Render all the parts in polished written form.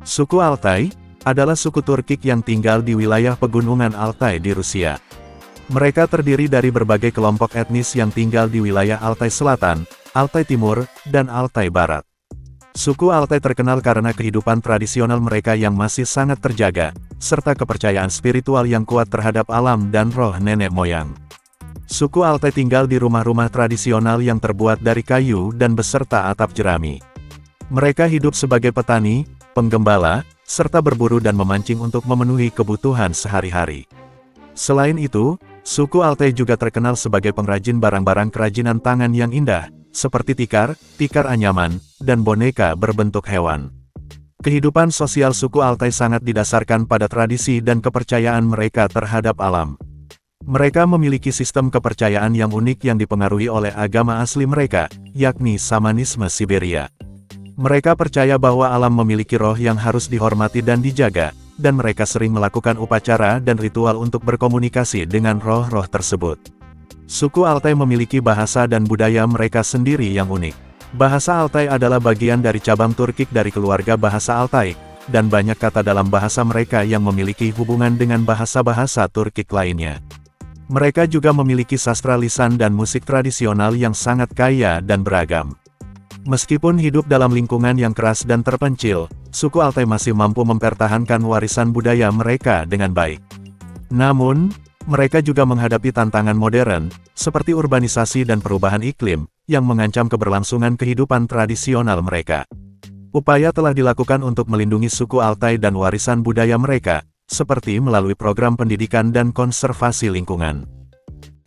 Suku Altai adalah suku Turkik yang tinggal di wilayah pegunungan Altai di Rusia. Mereka terdiri dari berbagai kelompok etnis yang tinggal di wilayah Altai Selatan, Altai Timur, dan Altai Barat. Suku Altai terkenal karena kehidupan tradisional mereka yang masih sangat terjaga, serta kepercayaan spiritual yang kuat terhadap alam dan roh nenek moyang. Suku Altai tinggal di rumah-rumah tradisional yang terbuat dari kayu dan beserta atap jerami. Mereka hidup sebagai petani, penggembala, serta berburu dan memancing untuk memenuhi kebutuhan sehari-hari. Selain itu, suku Altai juga terkenal sebagai pengrajin barang-barang kerajinan tangan yang indah, seperti tikar, tikar anyaman, dan boneka berbentuk hewan. Kehidupan sosial suku Altai sangat didasarkan pada tradisi dan kepercayaan mereka terhadap alam. Mereka memiliki sistem kepercayaan yang unik yang dipengaruhi oleh agama asli mereka, yakni Shamanisme Siberia. Mereka percaya bahwa alam memiliki roh yang harus dihormati dan dijaga, dan mereka sering melakukan upacara dan ritual untuk berkomunikasi dengan roh-roh tersebut. Suku Altai memiliki bahasa dan budaya mereka sendiri yang unik. Bahasa Altai adalah bagian dari cabang Turkik dari keluarga bahasa Altai, dan banyak kata dalam bahasa mereka yang memiliki hubungan dengan bahasa-bahasa Turkik lainnya. Mereka juga memiliki sastra lisan dan musik tradisional yang sangat kaya dan beragam. Meskipun hidup dalam lingkungan yang keras dan terpencil, suku Altai masih mampu mempertahankan warisan budaya mereka dengan baik. Namun, mereka juga menghadapi tantangan modern, seperti urbanisasi dan perubahan iklim, yang mengancam keberlangsungan kehidupan tradisional mereka. Upaya telah dilakukan untuk melindungi suku Altai dan warisan budaya mereka, seperti melalui program pendidikan dan konservasi lingkungan.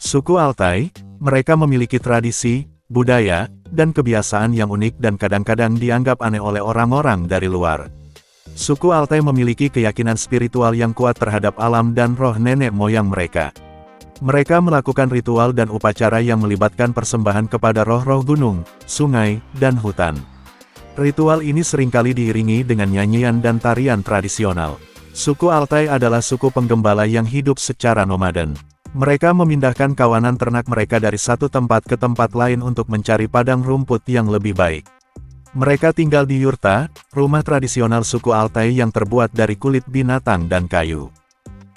Suku Altai, mereka memiliki tradisi, budaya, dan kebiasaan yang unik dan kadang-kadang dianggap aneh oleh orang-orang dari luar. Suku Altai memiliki keyakinan spiritual yang kuat terhadap alam dan roh nenek moyang mereka. Mereka melakukan ritual dan upacara yang melibatkan persembahan kepada roh-roh gunung, sungai, dan hutan. Ritual ini seringkali diiringi dengan nyanyian dan tarian tradisional. Suku Altai adalah suku penggembala yang hidup secara nomaden. Mereka memindahkan kawanan ternak mereka dari satu tempat ke tempat lain untuk mencari padang rumput yang lebih baik. Mereka tinggal di yurta, rumah tradisional suku Altai yang terbuat dari kulit binatang dan kayu.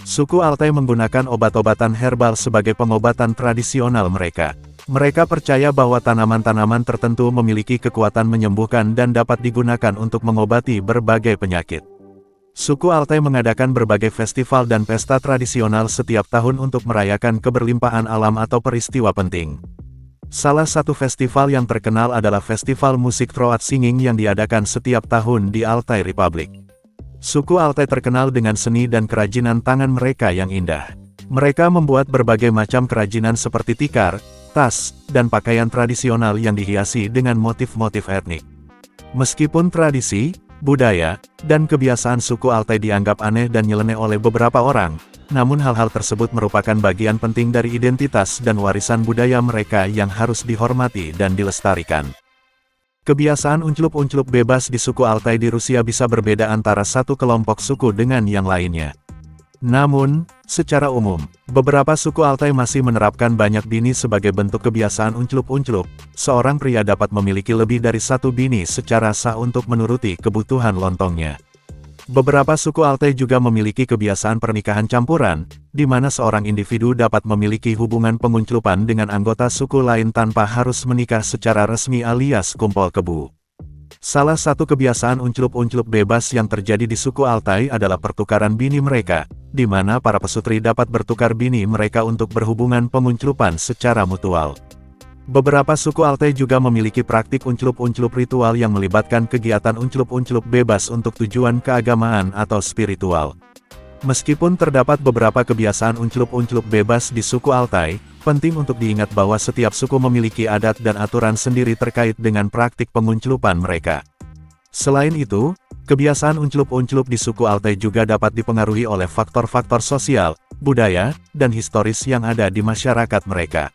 Suku Altai menggunakan obat-obatan herbal sebagai pengobatan tradisional mereka. Mereka percaya bahwa tanaman-tanaman tertentu memiliki kekuatan menyembuhkan dan dapat digunakan untuk mengobati berbagai penyakit. Suku Altai mengadakan berbagai festival dan pesta tradisional setiap tahun untuk merayakan keberlimpahan alam atau peristiwa penting. Salah satu festival yang terkenal adalah Festival Musik Throat Singing yang diadakan setiap tahun di Altai Republic. Suku Altai terkenal dengan seni dan kerajinan tangan mereka yang indah. Mereka membuat berbagai macam kerajinan seperti tikar, tas, dan pakaian tradisional yang dihiasi dengan motif-motif etnik. Meskipun tradisi, budaya, dan kebiasaan suku Altai dianggap aneh dan nyeleneh oleh beberapa orang, namun hal-hal tersebut merupakan bagian penting dari identitas dan warisan budaya mereka yang harus dihormati dan dilestarikan. Kebiasaan unclup-unclup bebas di suku Altai di Rusia bisa berbeda antara satu kelompok suku dengan yang lainnya. Namun, secara umum, beberapa suku Altai masih menerapkan banyak bini sebagai bentuk kebiasaan unclup-unclup. Seorang pria dapat memiliki lebih dari satu bini secara sah untuk menuruti kebutuhan lontongnya. Beberapa suku Altai juga memiliki kebiasaan pernikahan campuran, di mana seorang individu dapat memiliki hubungan pengunclupan dengan anggota suku lain tanpa harus menikah secara resmi alias kumpul kebo. Salah satu kebiasaan unclup-unclup bebas yang terjadi di suku Altai adalah pertukaran bini mereka, di mana para pesutri dapat bertukar bini mereka untuk berhubungan pengunclupan secara mutual. Beberapa suku Altai juga memiliki praktik unclup-unclup ritual yang melibatkan kegiatan unclup-unclup bebas untuk tujuan keagamaan atau spiritual. Meskipun terdapat beberapa kebiasaan unclup-unclup bebas di suku Altai, penting untuk diingat bahwa setiap suku memiliki adat dan aturan sendiri terkait dengan praktik pengunclupan mereka. Selain itu, kebiasaan unclup-unclup di suku Altai juga dapat dipengaruhi oleh faktor-faktor sosial, budaya, dan historis yang ada di masyarakat mereka.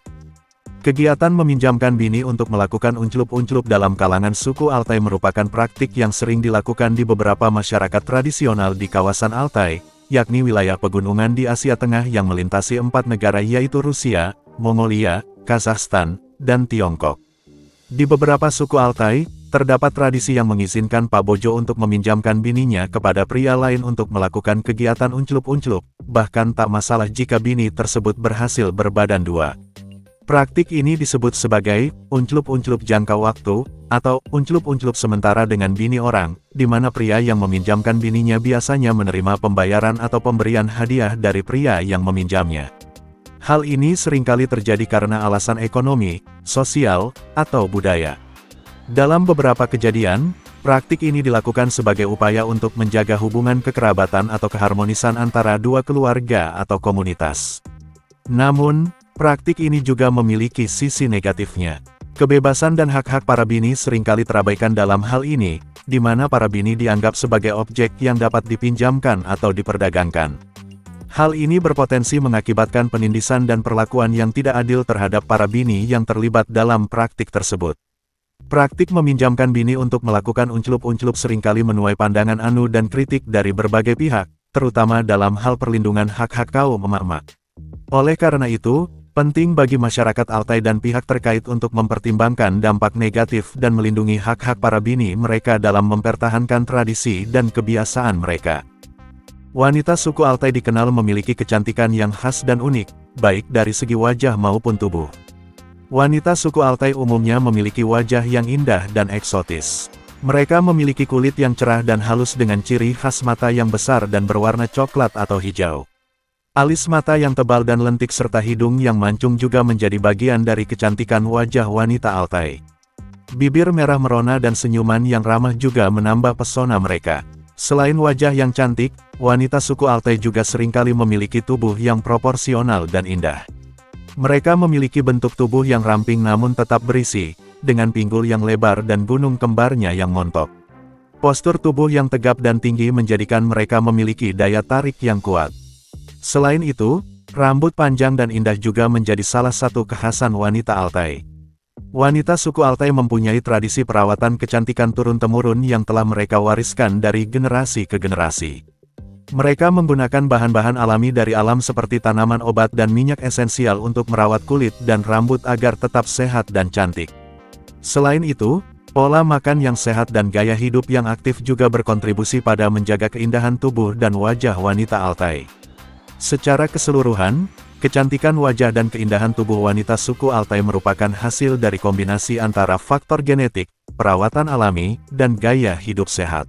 Kegiatan meminjamkan bini untuk melakukan unclup-unclup dalam kalangan suku Altai merupakan praktik yang sering dilakukan di beberapa masyarakat tradisional di kawasan Altai, yakni wilayah pegunungan di Asia Tengah yang melintasi 4 negara yaitu Rusia, Mongolia, Kazakhstan, dan Tiongkok. Di beberapa suku Altai, terdapat tradisi yang mengizinkan Pak Bojo untuk meminjamkan bininya kepada pria lain untuk melakukan kegiatan unclup-unclup, bahkan tak masalah jika bini tersebut berhasil berbadan dua. Praktik ini disebut sebagai unclup-unclup jangka waktu, atau unclup-unclup sementara dengan bini orang, di mana pria yang meminjamkan bininya biasanya menerima pembayaran atau pemberian hadiah dari pria yang meminjamnya. Hal ini seringkali terjadi karena alasan ekonomi, sosial, atau budaya. Dalam beberapa kejadian, praktik ini dilakukan sebagai upaya untuk menjaga hubungan kekerabatan atau keharmonisan antara dua keluarga atau komunitas. Namun, praktik ini juga memiliki sisi negatifnya. Kebebasan dan hak-hak para bini seringkali terabaikan dalam hal ini, di mana para bini dianggap sebagai objek yang dapat dipinjamkan atau diperdagangkan. Hal ini berpotensi mengakibatkan penindisan dan perlakuan yang tidak adil terhadap para bini yang terlibat dalam praktik tersebut. Praktik meminjamkan bini untuk melakukan unclup-unclup seringkali menuai pandangan anu dan kritik dari berbagai pihak, terutama dalam hal perlindungan hak-hak kaum emak-emak. Oleh karena itu, penting bagi masyarakat Altai dan pihak terkait untuk mempertimbangkan dampak negatif dan melindungi hak-hak para bini mereka dalam mempertahankan tradisi dan kebiasaan mereka. Wanita suku Altai dikenal memiliki kecantikan yang khas dan unik, baik dari segi wajah maupun tubuh. Wanita suku Altai umumnya memiliki wajah yang indah dan eksotis. Mereka memiliki kulit yang cerah dan halus dengan ciri khas mata yang besar dan berwarna coklat atau hijau. Alis mata yang tebal dan lentik serta hidung yang mancung juga menjadi bagian dari kecantikan wajah wanita Altai. Bibir merah merona dan senyuman yang ramah juga menambah pesona mereka. Selain wajah yang cantik, wanita suku Altai juga seringkali memiliki tubuh yang proporsional dan indah. Mereka memiliki bentuk tubuh yang ramping namun tetap berisi, dengan pinggul yang lebar dan gunung kembarnya yang montok. Postur tubuh yang tegap dan tinggi menjadikan mereka memiliki daya tarik yang kuat. Selain itu, rambut panjang dan indah juga menjadi salah satu kekhasan wanita Altai. Wanita suku Altai mempunyai tradisi perawatan kecantikan turun-temurun yang telah mereka wariskan dari generasi ke generasi. Mereka menggunakan bahan-bahan alami dari alam seperti tanaman obat dan minyak esensial untuk merawat kulit dan rambut agar tetap sehat dan cantik. Selain itu, pola makan yang sehat dan gaya hidup yang aktif juga berkontribusi pada menjaga keindahan tubuh dan wajah wanita Altai. Secara keseluruhan, kecantikan wajah dan keindahan tubuh wanita suku Altai merupakan hasil dari kombinasi antara faktor genetik, perawatan alami, dan gaya hidup sehat.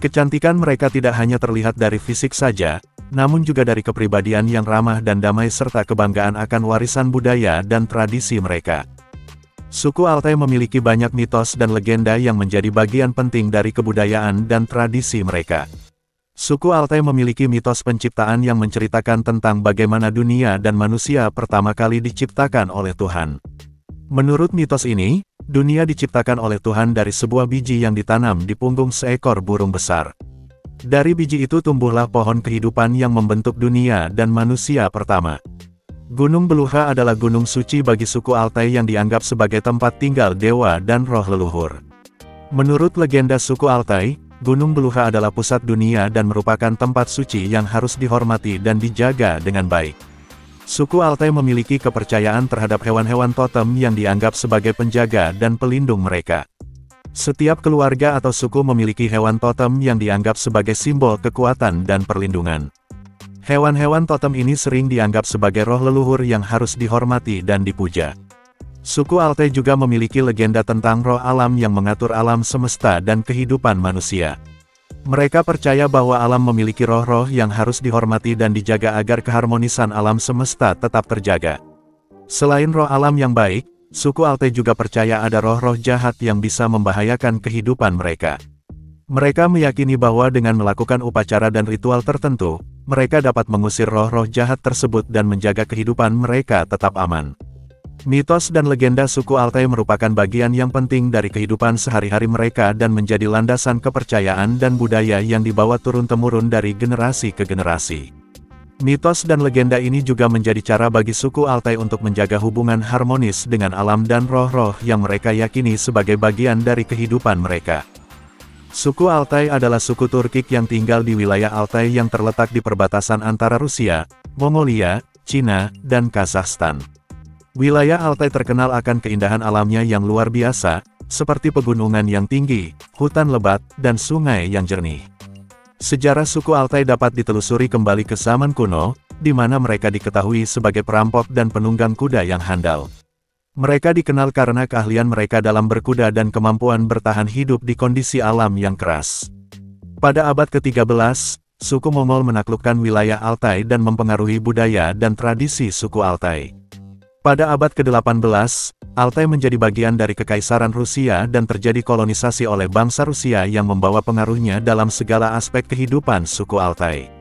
Kecantikan mereka tidak hanya terlihat dari fisik saja, namun juga dari kepribadian yang ramah dan damai serta kebanggaan akan warisan budaya dan tradisi mereka. Suku Altai memiliki banyak mitos dan legenda yang menjadi bagian penting dari kebudayaan dan tradisi mereka. Suku Altai memiliki mitos penciptaan yang menceritakan tentang bagaimana dunia dan manusia pertama kali diciptakan oleh Tuhan. Menurut mitos ini, dunia diciptakan oleh Tuhan dari sebuah biji yang ditanam di punggung seekor burung besar. Dari biji itu tumbuhlah pohon kehidupan yang membentuk dunia dan manusia pertama. Gunung Beluha adalah gunung suci bagi suku Altai yang dianggap sebagai tempat tinggal dewa dan roh leluhur. Menurut legenda suku Altai, Gunung Beluha adalah pusat dunia dan merupakan tempat suci yang harus dihormati dan dijaga dengan baik. Suku Altai memiliki kepercayaan terhadap hewan-hewan totem yang dianggap sebagai penjaga dan pelindung mereka. Setiap keluarga atau suku memiliki hewan totem yang dianggap sebagai simbol kekuatan dan perlindungan. Hewan-hewan totem ini sering dianggap sebagai roh leluhur yang harus dihormati dan dipuja. Suku Altai juga memiliki legenda tentang roh alam yang mengatur alam semesta dan kehidupan manusia. Mereka percaya bahwa alam memiliki roh-roh yang harus dihormati dan dijaga agar keharmonisan alam semesta tetap terjaga. Selain roh alam yang baik, suku Altai juga percaya ada roh-roh jahat yang bisa membahayakan kehidupan mereka. Mereka meyakini bahwa dengan melakukan upacara dan ritual tertentu, mereka dapat mengusir roh-roh jahat tersebut dan menjaga kehidupan mereka tetap aman. Mitos dan legenda suku Altai merupakan bagian yang penting dari kehidupan sehari-hari mereka dan menjadi landasan kepercayaan dan budaya yang dibawa turun-temurun dari generasi ke generasi. Mitos dan legenda ini juga menjadi cara bagi suku Altai untuk menjaga hubungan harmonis dengan alam dan roh-roh yang mereka yakini sebagai bagian dari kehidupan mereka. Suku Altai adalah suku Turkik yang tinggal di wilayah Altai yang terletak di perbatasan antara Rusia, Mongolia, Cina, dan Kazakhstan. Wilayah Altai terkenal akan keindahan alamnya yang luar biasa, seperti pegunungan yang tinggi, hutan lebat, dan sungai yang jernih. Sejarah suku Altai dapat ditelusuri kembali ke zaman kuno, di mana mereka diketahui sebagai perampok dan penunggang kuda yang handal. Mereka dikenal karena keahlian mereka dalam berkuda dan kemampuan bertahan hidup di kondisi alam yang keras. Pada abad ke-13, suku Mongol menaklukkan wilayah Altai dan mempengaruhi budaya dan tradisi suku Altai. Pada abad ke-18, Altai menjadi bagian dari Kekaisaran Rusia dan terjadi kolonisasi oleh bangsa Rusia yang membawa pengaruhnya dalam segala aspek kehidupan suku Altai.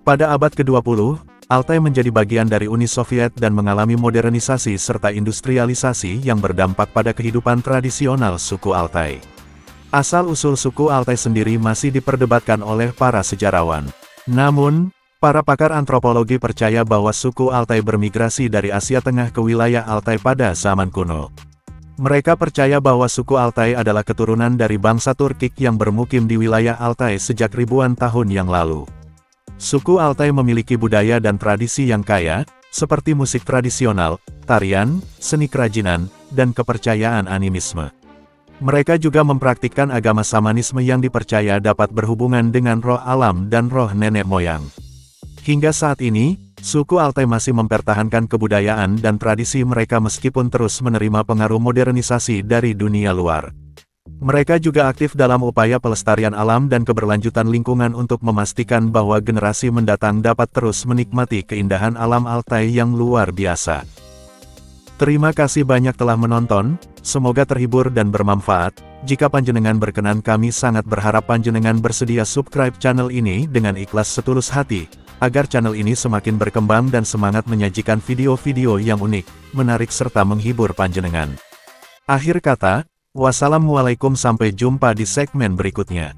Pada abad ke-20, Altai menjadi bagian dari Uni Soviet dan mengalami modernisasi serta industrialisasi yang berdampak pada kehidupan tradisional suku Altai. Asal-usul suku Altai sendiri masih diperdebatkan oleh para sejarawan. Namun, para pakar antropologi percaya bahwa suku Altai bermigrasi dari Asia Tengah ke wilayah Altai pada zaman kuno. Mereka percaya bahwa suku Altai adalah keturunan dari bangsa Turkik yang bermukim di wilayah Altai sejak ribuan tahun yang lalu. Suku Altai memiliki budaya dan tradisi yang kaya, seperti musik tradisional, tarian, seni kerajinan, dan kepercayaan animisme. Mereka juga mempraktikkan agama samanisme yang dipercaya dapat berhubungan dengan roh alam dan roh nenek moyang. Hingga saat ini, suku Altai masih mempertahankan kebudayaan dan tradisi mereka meskipun terus menerima pengaruh modernisasi dari dunia luar. Mereka juga aktif dalam upaya pelestarian alam dan keberlanjutan lingkungan untuk memastikan bahwa generasi mendatang dapat terus menikmati keindahan alam Altai yang luar biasa. Terima kasih banyak telah menonton, semoga terhibur dan bermanfaat. Jika panjenengan berkenan, kami sangat berharap panjenengan bersedia subscribe channel ini dengan ikhlas setulus hati, agar channel ini semakin berkembang dan semangat menyajikan video-video yang unik, menarik serta menghibur panjenengan. Akhir kata, wassalamualaikum, sampai jumpa di segmen berikutnya.